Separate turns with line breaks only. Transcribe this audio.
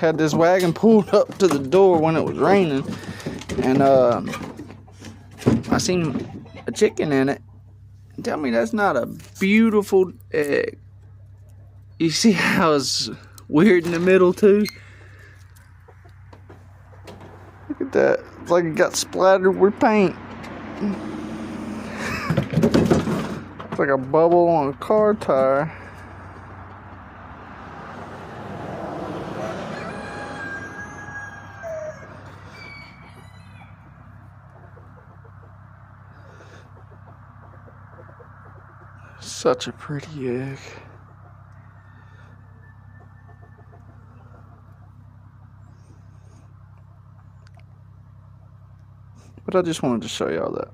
had this wagon pulled up to the door when it was raining, and I seen a chicken in it. Tell me that's not a beautiful egg. You see how it's weird in the middle too? Look at that. It's like it got splattered with paint. It's like a bubble on a car tire. Such a pretty egg. But I just wanted to show y'all that.